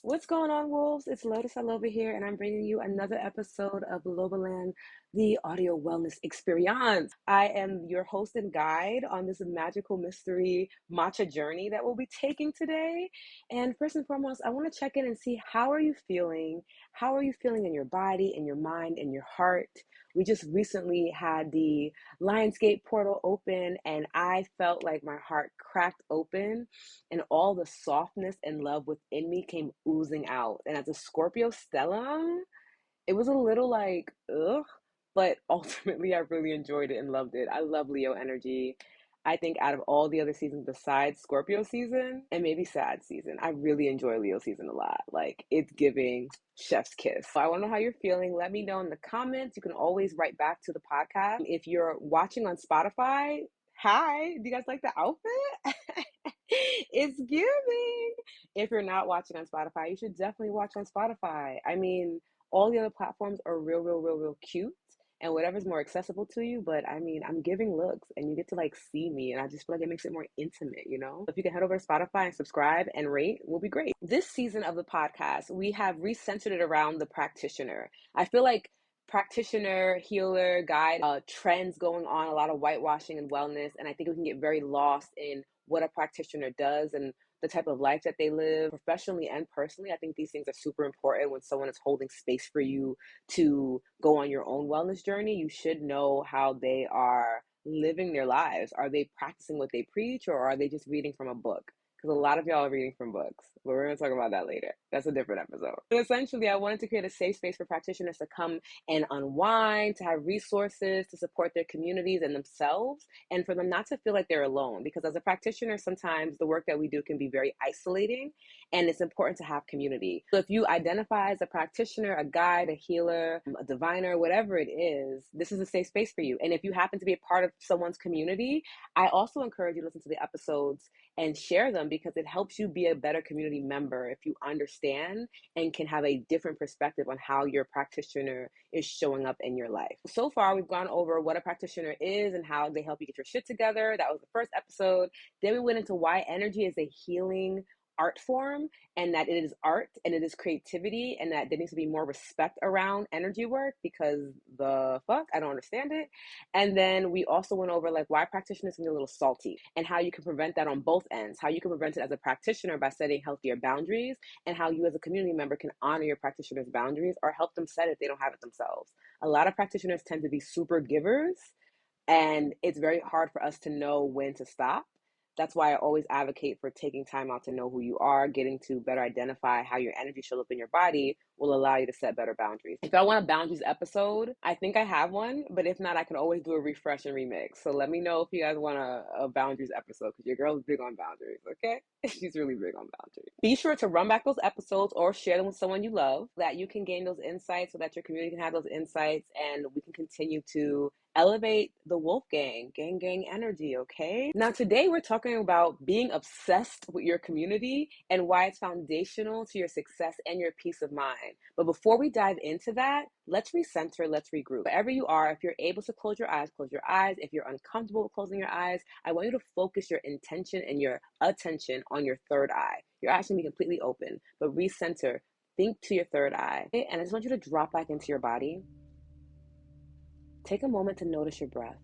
What's going on, wolves? It's Lotus Loba here, and I'm bringing you another episode of Lobaland, the audio wellness experience. I am your host and guide on this magical mystery matcha journey that we'll be taking today. And first and foremost, I want to check in and see how are you feeling? How are you feeling in your body, in your mind, in your heart? We just recently had the Lionsgate portal open, and I felt like my heart cracked open and all the softness and love within me came oozing out. And as a Scorpio stellium, it was a little like, ugh, but ultimately I really enjoyed it and loved it. I love Leo energy. I think out of all the other seasons besides Scorpio season and maybe Sad season, I really enjoy Leo season a lot. Like, it's giving chef's kiss. So I want to know how you're feeling. Let me know in the comments. You can always write back to the podcast. If you're watching on Spotify, hi, do you guys like the outfit? It's giving. If you're not watching on Spotify, you should definitely watch on Spotify. I mean, all the other platforms are real cute and whatever's more accessible to you. But I mean, I'm giving looks and you get to like see me, and I just feel like it makes it more intimate, you know? If you can head over to Spotify and subscribe and rate, will be great. This season of the podcast, we have recentered it around the practitioner. I feel like practitioner, healer, guide, trends going on, a lot of whitewashing and wellness. And I think we can get very lost in what a practitioner does and the type of life that they live professionally and personally. I think these things are super important when someone is holding space for you to go on your own wellness journey. You should know how they are living their lives. Are they practicing what they preach, or are they just reading from a book? Because a lot of y'all are reading from books, but we're going to talk about that later. That's a different episode. But essentially, I wanted to create a safe space for practitioners to come and unwind, to have resources to support their communities and themselves, and for them not to feel like they're alone. Because as a practitioner, sometimes the work that we do can be very isolating, and it's important to have community. So if you identify as a practitioner, a guide, a healer, a diviner, whatever it is, this is a safe space for you. And if you happen to be a part of someone's community, I also encourage you to listen to the episodes and share them, because it helps you be a better community member if you understand and can have a different perspective on how your practitioner is showing up in your life. So far, we've gone over what a practitioner is and how they help you get your shit together. That was the first episode. Then we went into why energy is a healing art form, and that it is art and it is creativity, and that there needs to be more respect around energy work, because the fuck, I don't understand it. And then we also went over like why practitioners can be a little salty and how you can prevent that on both ends. How you can prevent it as a practitioner by setting healthier boundaries, and how you as a community member can honor your practitioner's boundaries or help them set it if they don't have it themselves. A lot of practitioners tend to be super givers, and it's very hard for us to know when to stop. That's why I always advocate for taking time out to know who you are. Getting to better identify how your energy shows up in your body will allow you to set better boundaries. If I want a boundaries episode, I think I have one, but if not, I can always do a refresh and remix. So let me know if you guys want a boundaries episode, because your girl is big on boundaries, okay? She's really big on boundaries. Be sure to run back those episodes or share them with someone you love, so that you can gain those insights, so that your community can have those insights, and we can continue to elevate the wolf gang energy, okay? Now, today we're talking about being obsessed with your community and why it's foundational to your success and your peace of mind. But before we dive into that, let's recenter, let's regroup. Wherever you are, if you're able to close your eyes, close your eyes. If you're uncomfortable with closing your eyes, I want you to focus your intention and your attention on your third eye. Your eyes can be completely open, but recenter, think to your third eye. Okay? And I just want you to drop back into your body. Take a moment to notice your breath.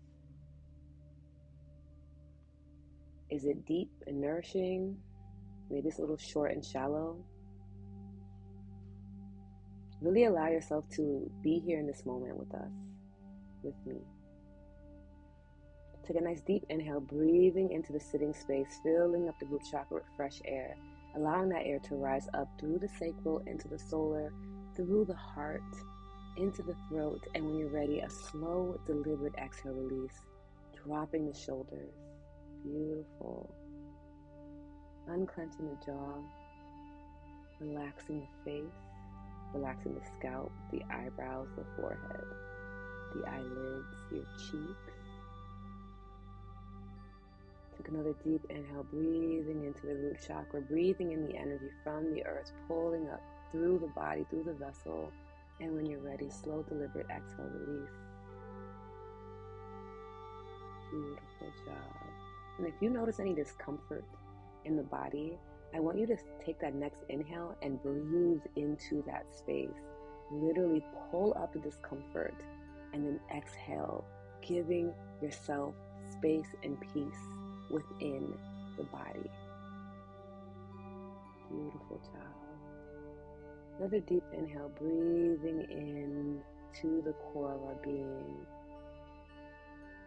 Is it deep and nourishing? Maybe it's a little short and shallow. Really allow yourself to be here in this moment with us, with me. Take a nice deep inhale, breathing into the sitting space, filling up the root chakra with fresh air, allowing that air to rise up through the sacral, into the solar, through the heart, into the throat, and when you're ready, a slow, deliberate exhale release, dropping the shoulders. Beautiful. Unclenching the jaw, relaxing the face, relaxing the scalp, the eyebrows, the forehead, the eyelids, your cheeks. Take another deep inhale, breathing into the root chakra, breathing in the energy from the earth, pulling up through the body, through the vessel. And when you're ready, slow, deliberate exhale, release. Beautiful job. And if you notice any discomfort in the body, I want you to take that next inhale and breathe into that space. Literally pull up the discomfort and then exhale, giving yourself space and peace within the body. Beautiful, child. Another deep inhale, breathing in to the core of our being,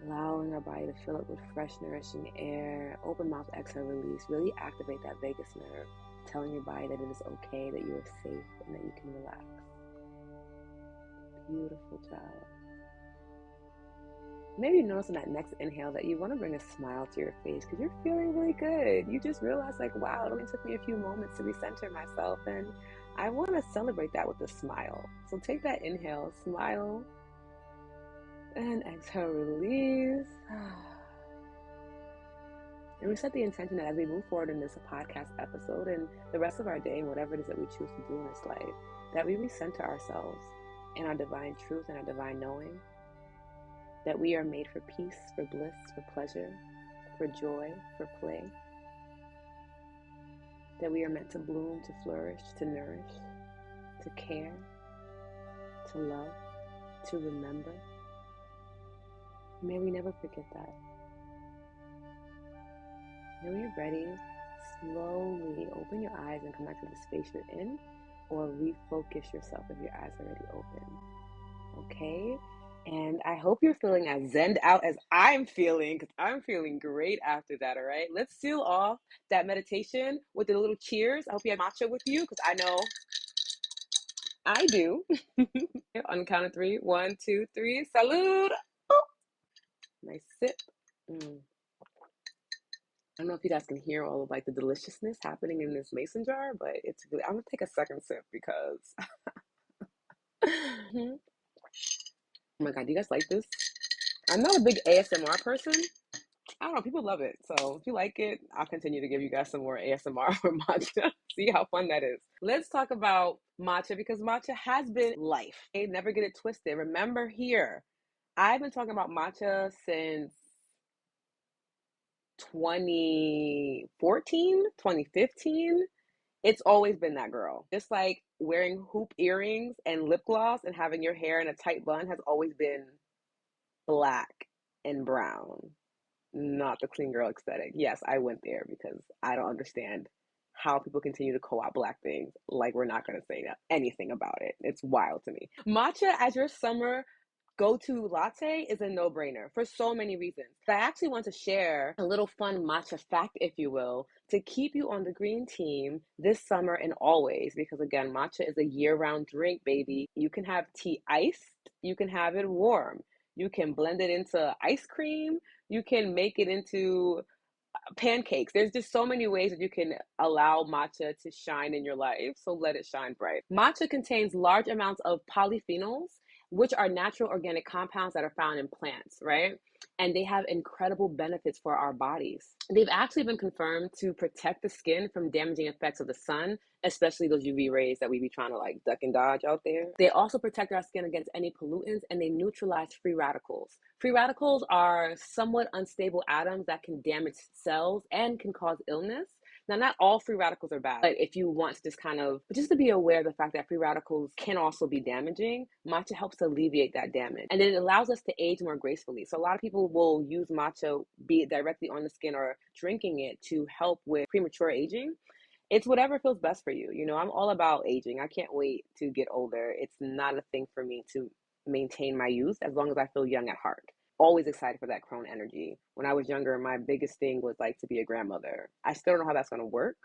allowing our body to fill up with fresh, nourishing air. Open mouth, exhale, release. Really activate that vagus nerve, telling your body that it is okay, that you are safe, and that you can relax. Beautiful, child. Maybe you notice in that next inhale that you want to bring a smile to your face because you're feeling really good. You just realize, like, wow, it only took me a few moments to recenter myself, and I want to celebrate that with a smile. So take that inhale, smile, and exhale, release. And we set the intention that as we move forward in this podcast episode and the rest of our day and whatever it is that we choose to do in this life, that we recenter ourselves in our divine truth and our divine knowing, that we are made for peace, for bliss, for pleasure, for joy, for play, that we are meant to bloom, to flourish, to nourish, to care, to love, to remember. May we never forget that. And when you're ready, slowly open your eyes and come back to the space you're in, or refocus yourself if your eyes are already open. Okay? And I hope you're feeling as zened out as I'm feeling, because I'm feeling great after that, all right? Let's seal off that meditation with a little cheers. I hope you have matcha with you, because I know I do. On the count of 3, 1, 2, 3, salud! Oh, nice sip. I don't know if you guys can hear all of like the deliciousness happening in this mason jar, but it's really, I'm gonna take a second sip because oh my god, do you guys like this? I'm not a big ASMR person. I don't know, people love it. So if you like it, I'll continue to give you guys some more ASMR or matcha. See how fun that is. Let's talk about matcha because matcha has been life. Okay? Never get it twisted. Remember here, I've been talking about matcha since 2014, 2015. It's always been that girl. Just like wearing hoop earrings and lip gloss and having your hair in a tight bun has always been black and brown, not the clean girl aesthetic. Yes, I went there because I don't understand how people continue to co-opt black things like we're not going to say anything about it. It's wild to me. Matcha as your summer go-to latte is a no-brainer for so many reasons. I actually want to share a little fun matcha fact, if you will, to keep you on the green team this summer and always, because again, matcha is a year-round drink, baby. You can have tea iced, you can have it warm, you can blend it into ice cream, you can make it into pancakes. There's just so many ways that you can allow matcha to shine in your life. So let it shine bright. Matcha contains large amounts of polyphenols, which are natural organic compounds that are found in plants, right? And they have incredible benefits for our bodies. They've actually been confirmed to protect the skin from damaging effects of the sun, especially those UV rays that we be trying to like duck and dodge out there. They also protect our skin against any pollutants, and they neutralize free radicals. Free radicals are somewhat unstable atoms that can damage cells and can cause illness. Now, not all free radicals are bad, but if you want to just to be aware of the fact that free radicals can also be damaging, matcha helps to alleviate that damage. And then it allows us to age more gracefully. So a lot of people will use matcha, be it directly on the skin or drinking it, to help with premature aging. It's whatever feels best for you. You know, I'm all about aging. I can't wait to get older. It's not a thing for me to maintain my youth as long as I feel young at heart. Always excited for that crone energy. When I was younger, my biggest thing was like to be a grandmother. I still don't know how that's going to work,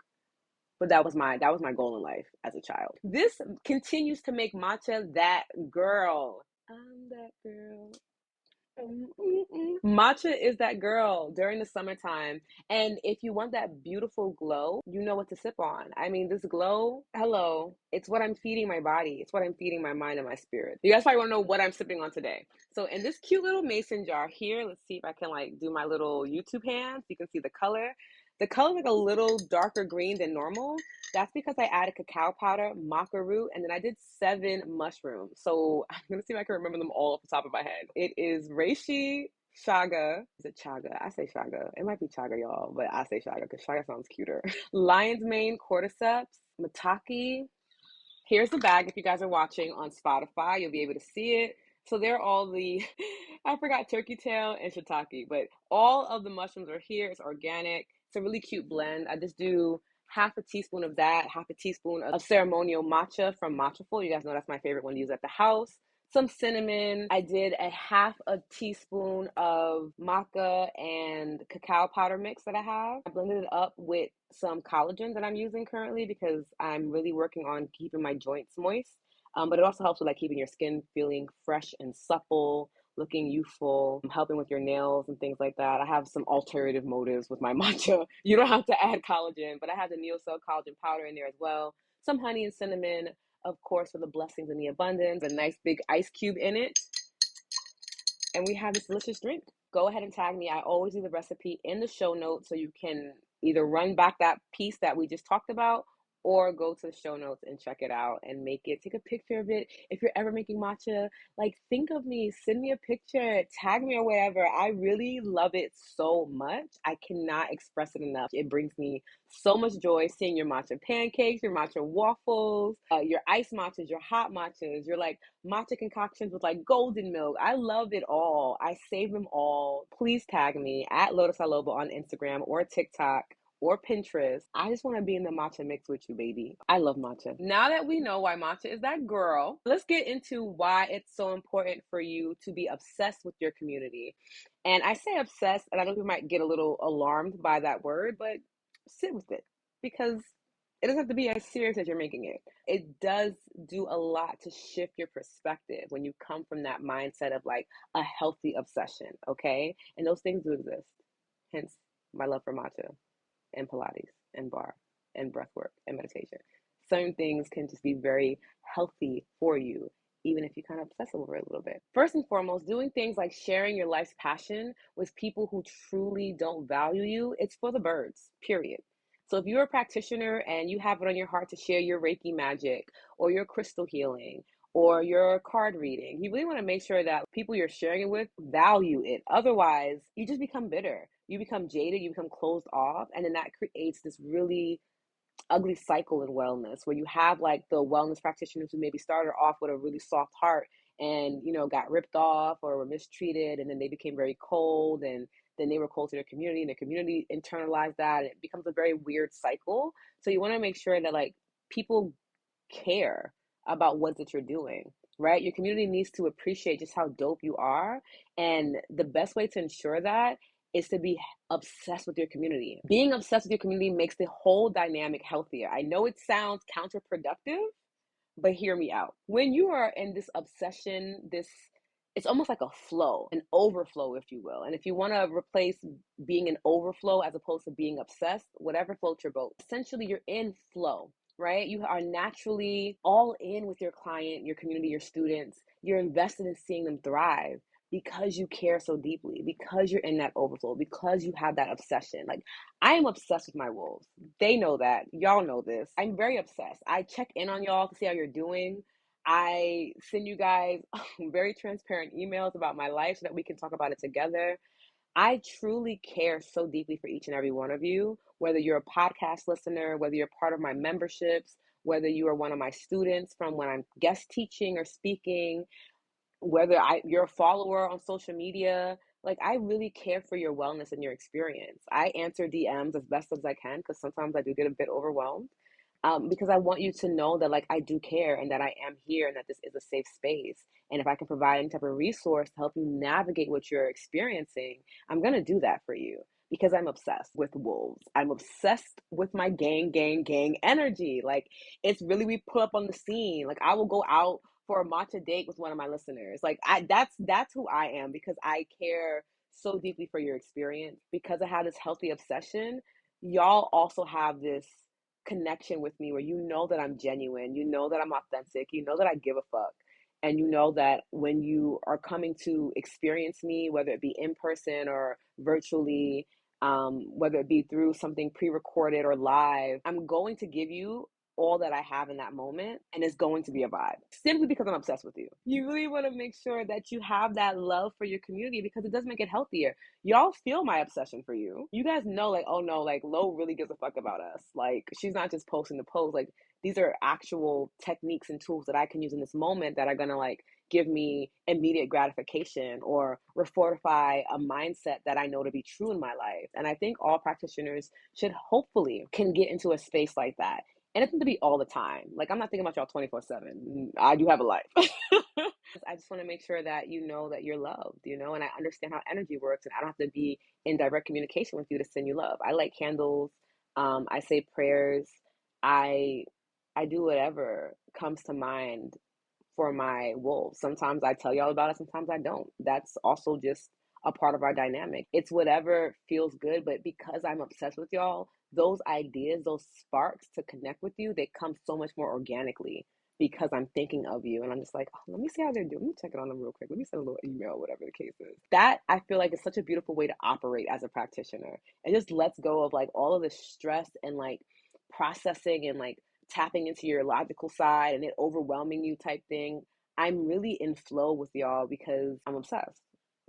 but that was my goal in life as a child. This continues to make matcha that girl. I'm that girl. Matcha is that girl during the summertime. And if you want that beautiful glow, you know what to sip on. I mean, this glow, hello, it's what I'm feeding my body. It's what I'm feeding my mind and my spirit. You guys probably want to know what I'm sipping on today. So in this cute little mason jar here, let's see if I can like do my little YouTube hands. You can see the color. The color is like a little darker green than normal. That's because I added cacao powder, maca root, and then I did 7 mushrooms. So I'm going to see if I can remember them all off the top of my head. It is reishi, Shaga. Is it chaga? I say shaga. It might be chaga, y'all, but I say shaga because shaga sounds cuter. Lion's mane, cordyceps, maitake. Here's the bag if you guys are watching on Spotify, you'll be able to see it. So they're all the, I forgot turkey tail and shiitake, but all of the mushrooms are here. It's organic. It's a really cute blend. I just do half a teaspoon of that, half a teaspoon of ceremonial matcha from Matchaful. You guys know that's my favorite one to use at the house. Some cinnamon. I did a half a teaspoon of maca and cacao powder mix that I have. I blended it up with some collagen that I'm using currently because I'm really working on keeping my joints moist. But it also helps with like keeping your skin feeling fresh and supple, looking youthful, helping with your nails and things like that. I have some alternative motives with my matcha. You don't have to add collagen, but I have the Neo Cell collagen powder in there as well. Some honey and cinnamon, of course, for the blessings and the abundance. A nice big ice cube in it. And we have this delicious drink. Go ahead and tag me. I always leave the recipe in the show notes so you can either run back that piece that we just talked about or go to the show notes and check it out and make it. Take a picture of it. If you're ever making matcha, like think of me, send me a picture, tag me or whatever. I really love it so much. I cannot express it enough. It brings me so much joy seeing your matcha pancakes, your matcha waffles, your iced matchas, your hot matchas, your like matcha concoctions with like golden milk. I love it all. I save them all. Please tag me at Lotus Aloba on Instagram or TikTok or Pinterest. I just want to be in the matcha mix with you, baby. I love matcha. Now that we know why matcha is that girl, let's get into why it's so important for you to be obsessed with your community. And I say obsessed, and I know you might get a little alarmed by that word, but sit with it because it doesn't have to be as serious as you're making it. It does do a lot to shift your perspective when you come from that mindset of like a healthy obsession, okay? And those things do exist. Hence my love for matcha and Pilates and bar and breath work and meditation. Certain things can just be very healthy for you, even if you kind of obsess over it a little bit. First and foremost, doing things like sharing your life's passion with people who truly don't value you, it's for the birds, period. So if you're a practitioner and you have it on your heart to share your Reiki magic or your crystal healing or your card reading, you really want to make sure that people you're sharing it with value it. Otherwise, you just become bitter. You become jaded, you become closed off, and then that creates this really ugly cycle in wellness where you have like the wellness practitioners who maybe started off with a really soft heart and got ripped off or were mistreated, and then they became very cold, and then they were cold to their community and the community internalized that, and it becomes a very weird cycle. So you want to make sure that like people care about what that you're doing, right? Your community needs to appreciate just how dope you are, and the best way to ensure that is to be obsessed with your community. Being obsessed with your community makes the whole dynamic healthier. I know it sounds counterproductive, but hear me out. When you are in this obsession, it's almost like a flow, an overflow, if you will. And if you want to replace being an overflow as opposed to being obsessed, whatever floats your boat, essentially you're in flow, right? You are naturally all in with your client, your community, your students. You're invested in seeing them thrive because you care so deeply, because you're in that overflow, because you have that obsession. Like, I am obsessed with my wolves. They know that. Y'all know this. I'm very obsessed. I check in on y'all to see how you're doing. I send you guys very transparent emails about my life so that we can talk about it together. I truly care so deeply for each and every one of you, whether you're a podcast listener, whether you're part of my memberships, whether you are one of my students from when I'm guest teaching or speaking, whether you're a follower on social media. Like, I really care for your wellness and your experience. I answer DMs as best as I can because sometimes I do get a bit overwhelmed, because I want you to know that like I do care and that I am here and that this is a safe space. And if I can provide any type of resource to help you navigate what you're experiencing, I'm going to do that for you because I'm obsessed with wolves. I'm obsessed with my gang energy. Like, it's really, we pull up on the scene. Like, I will go out for a matcha date with one of my listeners. Like, that's who I am because I care so deeply for your experience. Because I have this healthy obsession, y'all also have this connection with me where you know that I'm genuine, you know that I'm authentic, you know that I give a fuck. And you know that when you are coming to experience me, whether it be in person or virtually, whether it be through something pre-recorded or live, I'm going to give you all that I have in that moment, and it's going to be a vibe simply because I'm obsessed with you. You really want to make sure that you have that love for your community because it does make it healthier. Y'all feel my obsession for you. You guys know, like, oh no, like Lo really gives a fuck about us. Like, she's not just posting the post. Like, these are actual techniques and tools that I can use in this moment that are gonna like give me immediate gratification or refortify a mindset that I know to be true in my life. And I think all practitioners should hopefully can get into a space like that. And it doesn't to be all the time. Like, I'm not thinking about y'all 24/7. I do have a life. I just want to make sure that you know that you're loved, and I understand how energy works, and I don't have to be in direct communication with you to send you love. I light candles. I say prayers. I I do whatever comes to mind for my wolves. Sometimes I tell y'all about it, sometimes I don't. That's also just a part of our dynamic. It's whatever feels good, but because I'm obsessed with y'all, those ideas, those sparks to connect with you, they come so much more organically because I'm thinking of you and I'm just like, oh, let me see how they're doing. Let me check it on them real quick. Let me send a little email, whatever the case is. That I feel like is such a beautiful way to operate as a practitioner. It just lets go of like all of the stress and like processing and like tapping into your logical side and it overwhelming you type thing. I'm really in flow with y'all because I'm obsessed,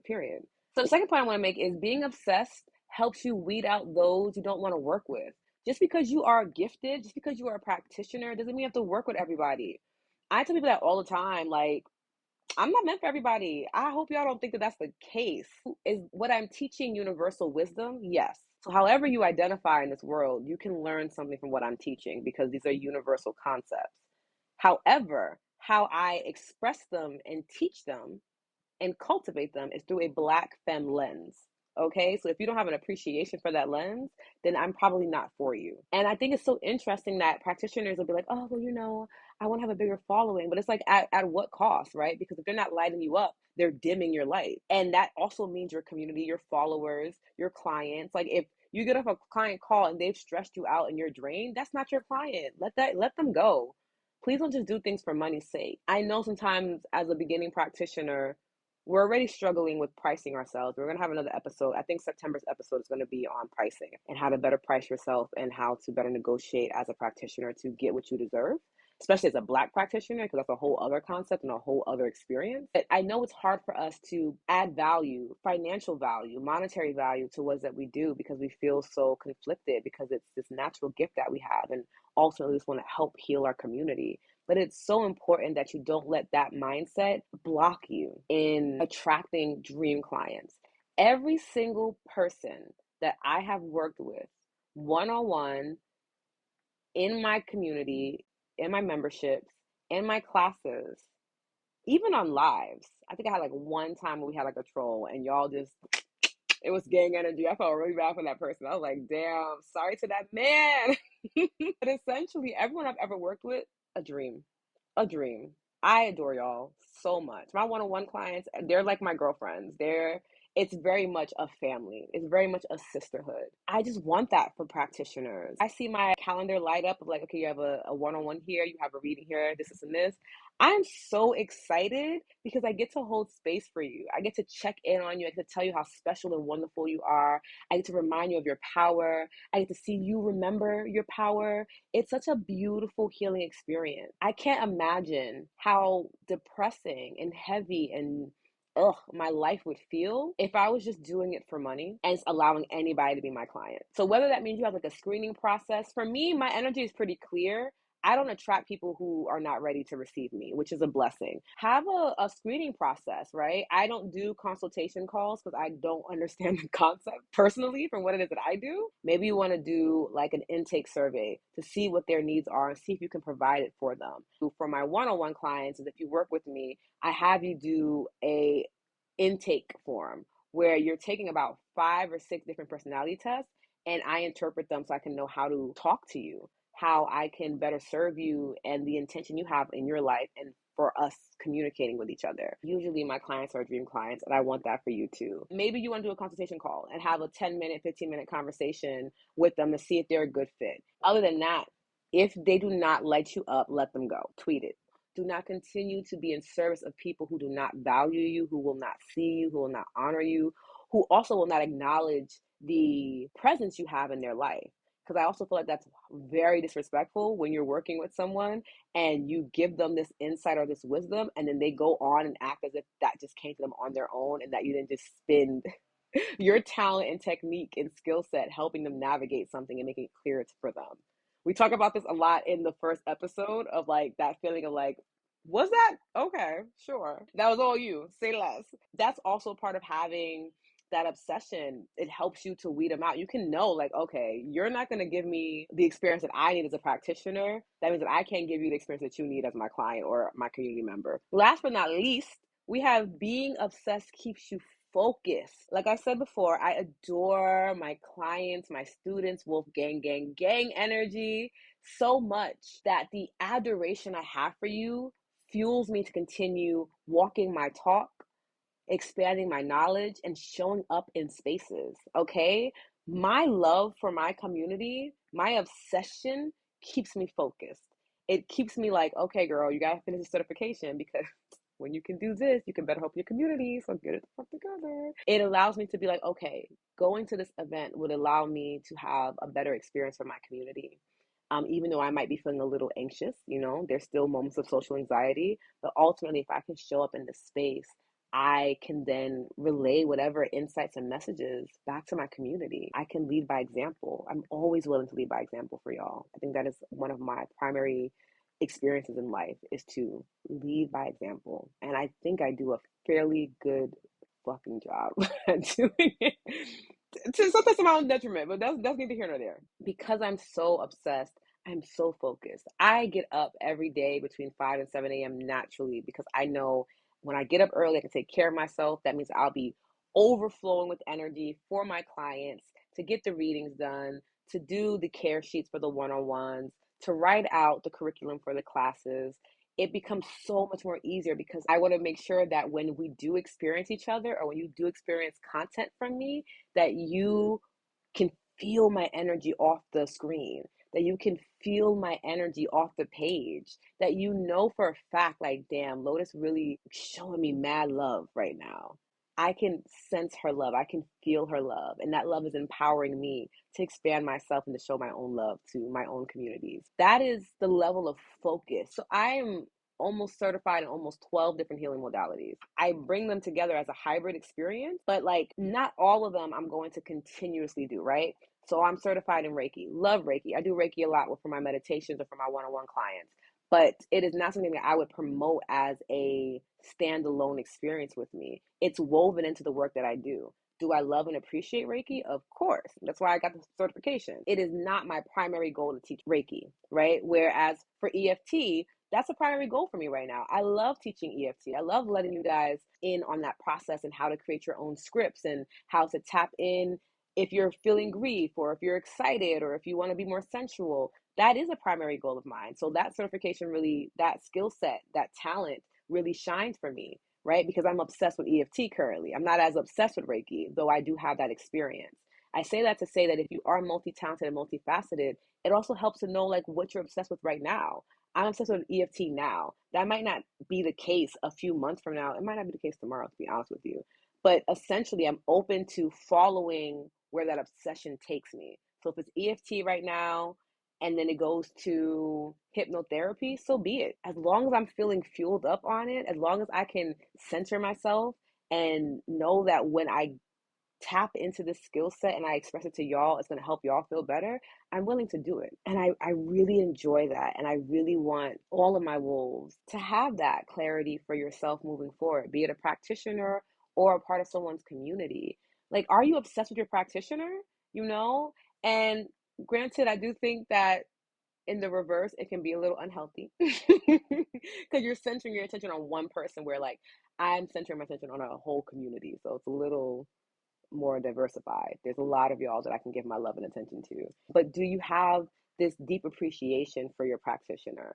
period. So the second point I want to make is being obsessed helps you weed out those you don't want to work with. Just because you are gifted, just because you are a practitioner, doesn't mean you have to work with everybody. I tell people that all the time. Like, I'm not meant for everybody. I hope y'all don't think that that's the case. Is what I'm teaching universal wisdom? Yes. So, however you identify in this world, you can learn something from what I'm teaching because these are universal concepts. However, how I express them and teach them and cultivate them is through a Black femme lens. Okay, so if you don't have an appreciation for that lens, then I'm probably not for you. And I think it's so interesting that practitioners will be like, oh, well, I want to have a bigger following, but it's like at what cost, right? Because if they're not lighting you up, they're dimming your light. And that also means your community, your followers, your clients. Like if you get off a client call and they've stressed you out and you're drained, that's not your client. Let them go. Please don't just do things for money's sake. I know sometimes as a beginning practitioner, we're already struggling with pricing ourselves. We're going to have another episode. I think September's episode is going to be on pricing and how to better price yourself and how to better negotiate as a practitioner to get what you deserve, especially as a Black practitioner, because that's a whole other concept and a whole other experience. But I know it's hard for us to add value, financial value, monetary value to what that we do because we feel so conflicted because it's this natural gift that we have and ultimately just want to help heal our community. But it's so important that you don't let that mindset block you in attracting dream clients. Every single person that I have worked with one on one in my community, in my memberships, in my classes, even on lives. I think I had like one time where we had like a troll and y'all just, it was gang energy. I felt really bad for that person. I was like, damn, sorry to that man. But essentially, everyone I've ever worked with, a dream. A dream. I adore y'all so much. My one-on-one clients, they're like my girlfriends. It's very much a family. It's very much a sisterhood. I just want that for practitioners. I see my calendar light up of like, okay, you have a one-on-one here, you have a reading here, this and this. I'm so excited because I get to hold space for you. I get to check in on you. I get to tell you how special and wonderful you are. I get to remind you of your power. I get to see you remember your power. It's such a beautiful healing experience. I can't imagine how depressing and heavy and my life would feel if I was just doing it for money and allowing anybody to be my client. So whether that means you have like a screening process, for me, my energy is pretty clear. I don't attract people who are not ready to receive me, which is a blessing. Have a screening process, right? I don't do consultation calls because I don't understand the concept personally from what it is that I do. Maybe you want to do like an intake survey to see what their needs are and see if you can provide it for them. For my one-on-one clients, is if you work with me, I have you do a intake form where you're taking about 5 or 6 different personality tests and I interpret them so I can know how to talk to you, how I can better serve you and the intention you have in your life and for us communicating with each other. Usually my clients are dream clients and I want that for you too. Maybe you want to do a consultation call and have a 10-minute, 15-minute conversation with them to see if they're a good fit. Other than that, if they do not light you up, let them go. Tweet it. Do not continue to be in service of people who do not value you, who will not see you, who will not honor you, who also will not acknowledge the presence you have in their life. because I also feel like that's very disrespectful when you're working with someone and you give them this insight or this wisdom, and then they go on and act as if that just came to them on their own and that you didn't just spend your talent and technique and skill set helping them navigate something and making it clear it's for them. We talk about this a lot in the first episode of like that feeling of like, was that okay? Sure. That was all you. Say less. That's also part of having that obsession. It helps you to weed them out. You can know, like, okay, you're not going to give me the experience that I need as a practitioner. That means that I can't give you the experience that you need as my client or my community member. Last but not least, we have being obsessed keeps you focused. Like I said before, I adore my clients, my students, wolf gang, gang, gang energy so much that the adoration I have for you fuels me to continue walking my talk, expanding my knowledge, and showing up in spaces. Okay. My love for my community, my obsession keeps me focused. It keeps me like, okay, girl, you got to finish the certification because when you can do this, you can better help your community. So get it the fuck together. It allows me to be like, okay, going to this event would allow me to have a better experience for my community. Even though I might be feeling a little anxious, there's still moments of social anxiety. But ultimately, if I can show up in this space, I can then relay whatever insights and messages back to my community. I can lead by example. I'm always willing to lead by example for y'all. I think that is one of my primary experiences in life is to lead by example. And I think I do a fairly good fucking job at doing it. To sometimes to my own detriment, but that's neither here nor there. Because I'm so obsessed, I'm so focused. I get up every day between 5 and 7 a.m. naturally because I know when I get up early, I can take care of myself. That means I'll be overflowing with energy for my clients to get the readings done, to do the care sheets for the one-on-ones, to write out the curriculum for the classes. It becomes so much more easier because I want to make sure that when we do experience each other or when you do experience content from me, that you can feel my energy off the screen, that you can feel my energy off the page, that you know for a fact, like, damn, Lotus really showing me mad love right now. I can sense her love. I can feel her love. And that love is empowering me to expand myself and to show my own love to my own communities. That is the level of focus. So I'm almost certified in almost 12 different healing modalities. I bring them together as a hybrid experience, but like not all of them I'm going to continuously do, right? So I'm certified in Reiki, love Reiki. I do Reiki a lot for my meditations or for my one-on-one clients, but it is not something that I would promote as a standalone experience with me. It's woven into the work that I do. Do I love and appreciate Reiki? Of course. That's why I got the certification. It is not my primary goal to teach Reiki, right? Whereas for EFT, that's a primary goal for me right now. I love teaching EFT. I love letting you guys in on that process and how to create your own scripts and how to tap in if you're feeling grief or if you're excited or if you want to be more sensual. That is a primary goal of mine. So that certification really, that skill set, that talent really shines for me, right? Because I'm obsessed with EFT currently. I'm not as obsessed with Reiki, though I do have that experience. I say that to say that if you are multi-talented and multifaceted, it also helps to know like what you're obsessed with right now. I'm obsessed with EFT now. That might not be the case a few months from now. It might not be the case tomorrow, to be honest with you. But essentially, I'm open to following where that obsession takes me. So if it's EFT right now, and then it goes to hypnotherapy, so be it. As long as I'm feeling fueled up on it, as long as I can center myself and know that when I tap into this skill set and I express it to y'all, it's going to help y'all feel better, I'm willing to do it. And I really enjoy that. And I really want all of my wolves to have that clarity for yourself moving forward, be it a practitioner or a part of someone's community. Like, are you obsessed with your practitioner? You know? And granted, I do think that in the reverse, it can be a little unhealthy because you're centering your attention on one person where, like, I'm centering my attention on a whole community. So it's a little more diversified. There's a lot of y'all that I can give my love and attention to. But do you have this deep appreciation for your practitioner?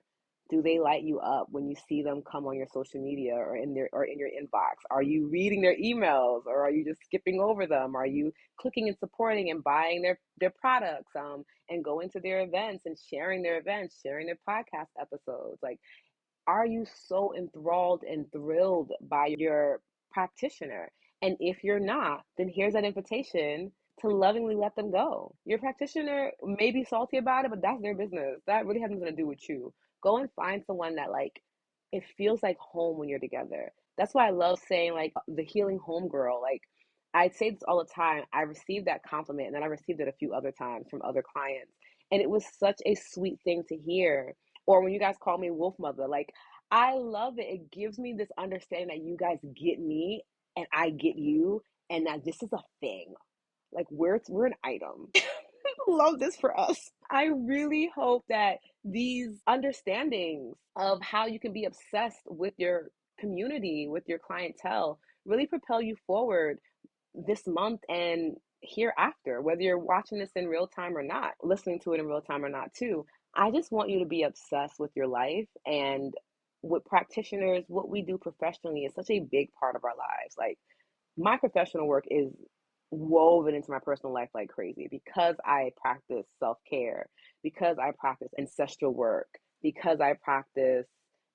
Do they light you up when you see them come on your social media or in your inbox? Are you reading their emails or are you just skipping over them? Are you clicking and supporting and buying their products and going to their events and sharing their events, sharing their podcast episodes? Like, are you so enthralled and thrilled by your practitioner? And if you're not, then here's that invitation to lovingly let them go. Your practitioner may be salty about it, but that's their business. That really has nothing to do with you. Go and find someone that like it feels like home when you're together. That's why I love saying like the healing home girl. Like I say this all the time. I received that compliment and then I received it a few other times from other clients. And it was such a sweet thing to hear. Or when you guys call me wolf mother, like I love it. It gives me this understanding that you guys get me and I get you and that this is a thing. Like we're an item. Love this for us. I really hope that these understandings of how you can be obsessed with your community, with your clientele, really propel you forward this month and hereafter, whether you're watching this in real time or not, listening to it in real time or not, too. I just want you to be obsessed with your life and with practitioners, what we do professionally is such a big part of our lives. Like my professional work is woven into my personal life like crazy because I practice self care, because I practice ancestral work, because I practice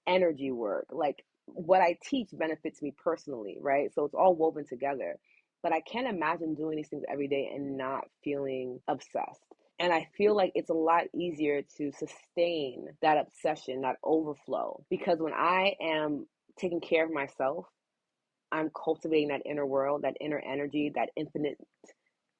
energy work. Like what I teach benefits me personally, right? So it's all woven together. But I can't imagine doing these things every day and not feeling obsessed. And I feel like it's a lot easier to sustain that obsession, that overflow, because when I am taking care of myself, I'm cultivating that inner world, that inner energy, that infinite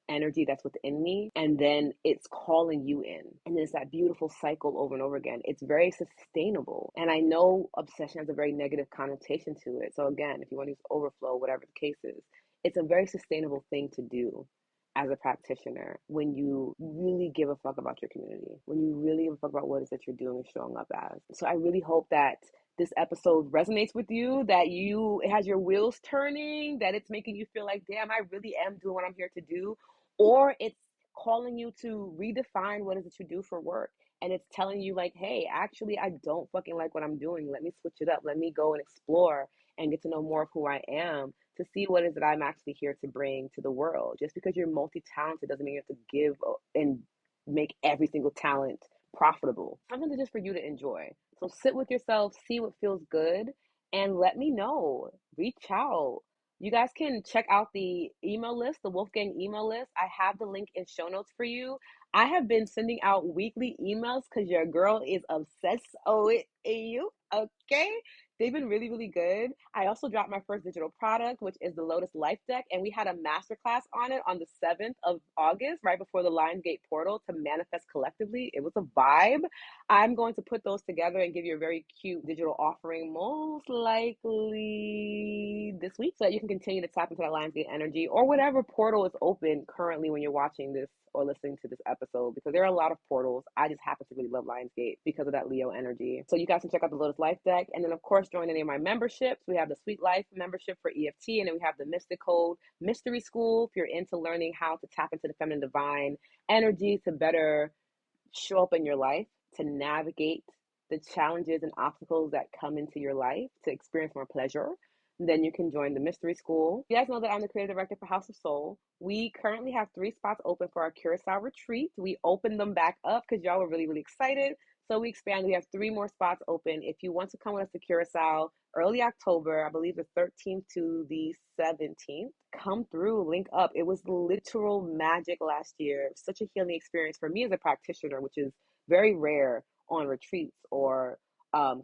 energy that's within me. And then it's calling you in. And it's that beautiful cycle over and over again. It's very sustainable. And I know obsession has a very negative connotation to it. So, again, if you want to use overflow, whatever the case is, it's a very sustainable thing to do as a practitioner when you really give a fuck about your community, when you really give a fuck about what it is that you're doing and showing up as. So I really hope that this episode resonates with you, that it has your wheels turning, that it's making you feel like, damn, I really am doing what I'm here to do, or it's calling you to redefine what it is that you do for work. And it's telling you like, hey, actually, I don't fucking like what I'm doing. Let me switch it up. Let me go and explore and get to know more of who I am to see what it is that I'm actually here to bring to the world. Just because you're multi-talented doesn't mean you have to give and make every single talent profitable. Something just for you to enjoy. So sit with yourself, see what feels good, and let me know. Reach out. You guys can check out the email list, the Wolfgang email list. I have the link in show notes for you. I have been sending out weekly emails because your girl is obsessed with you. Okay. They've been really, really good. I also dropped my first digital product, which is the Lotus Life Deck, and we had a masterclass on it on the 7th of August, right before the Lionsgate portal to manifest collectively. It was a vibe. I'm going to put those together and give you a very cute digital offering, most likely this week, so that you can continue to tap into that Lionsgate energy or whatever portal is open currently when you're watching this or listening to this episode, because there are a lot of portals. I just happen to really love Lionsgate because of that Leo energy. So you guys can check out the Lotus Life Deck. And then, of course, join any of my memberships. We have the Sweet Life membership for EFT, and then we have the Mystic Code Mystery School if you're into learning how to tap into the feminine divine energy to better show up in your life, to navigate the challenges and obstacles that come into your life, to experience more pleasure. Then you can join the Mystery School. You guys know that I'm the creative director for House of Soul. We currently have 3 spots open for our Curacao retreat. We opened them back up because y'all were really, really excited. So we expanded. We have 3 more spots open. If you want to come with us to Curacao early October, I believe the 13th to the 17th, come through, link up. It was literal magic last year. Such a healing experience for me as a practitioner, which is very rare on retreats or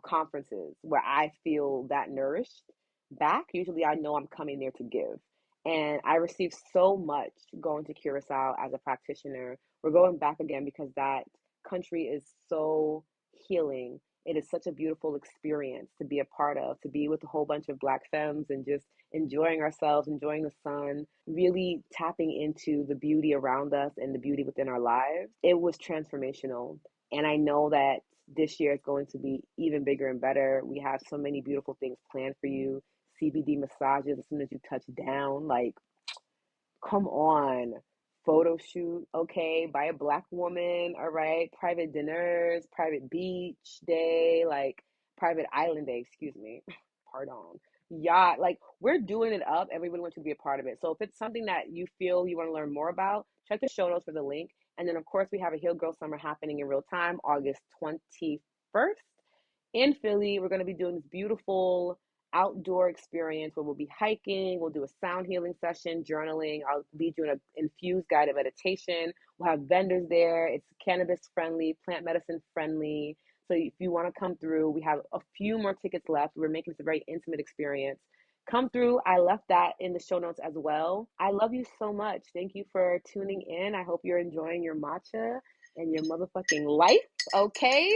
conferences where I feel that nourished back. Usually I know I'm coming there to give. And I received so much going to Curacao as a practitioner. We're going back again because that country is so healing. It is such a beautiful experience to be a part of, to be with a whole bunch of Black femmes and just enjoying ourselves, enjoying the sun, really tapping into the beauty around us and the beauty within our lives. It was transformational. And I know that this year is going to be even bigger and better. We have so many beautiful things planned for you. CBD massages as soon as you touch down. Like, come on. Photo shoot, okay, by a Black woman, all right. Private dinners, private beach day, like private island day, excuse me. Pardon. Yeah, like we're doing it up. Everybody wants to be a part of it. So if it's something that you feel you want to learn more about, check the show notes for the link. And then, of course, we have a Heal Girl Summer happening in real time, August 21st in Philly. We're going to be doing this beautiful outdoor experience where we'll be hiking, we'll do a sound healing session, journaling. I'll lead you in an infused guided meditation. We'll have vendors there. It's cannabis friendly, plant medicine friendly. So if you want to come through, we have a few more tickets left. We're making this a very intimate experience. Come through. I left that in the show notes as well. I love you so much. Thank you for tuning in. I hope you're enjoying your matcha and your motherfucking life. Okay?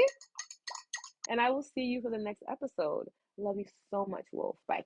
And I will see you for the next episode. Love you so much, Wolf. Bye.